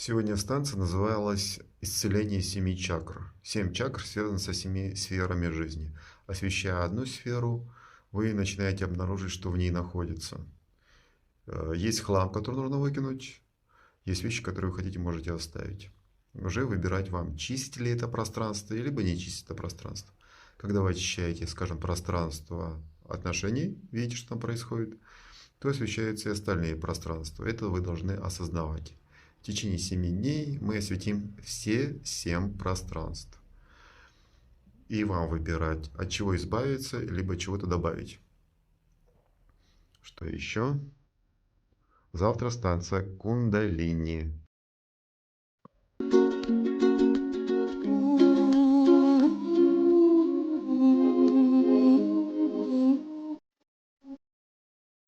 Сегодня станция называлась «Исцеление семи чакр». Семь чакр связаны со семи сферами жизни. Освещая одну сферу, вы начинаете обнаружить, что в ней находится. Есть хлам, который нужно выкинуть. Есть вещи, которые вы хотите, можете оставить. Уже выбирать вам, чистить ли это пространство, либо не чистить это пространство. Когда вы очищаете, скажем, пространство отношений, видите, что там происходит, то освещаются и остальные пространства. Это вы должны осознавать. В течение 7 дней мы осветим все 7 пространств. И вам выбирать, от чего избавиться, либо чего-то добавить. Что еще? Завтра станция Кундалини.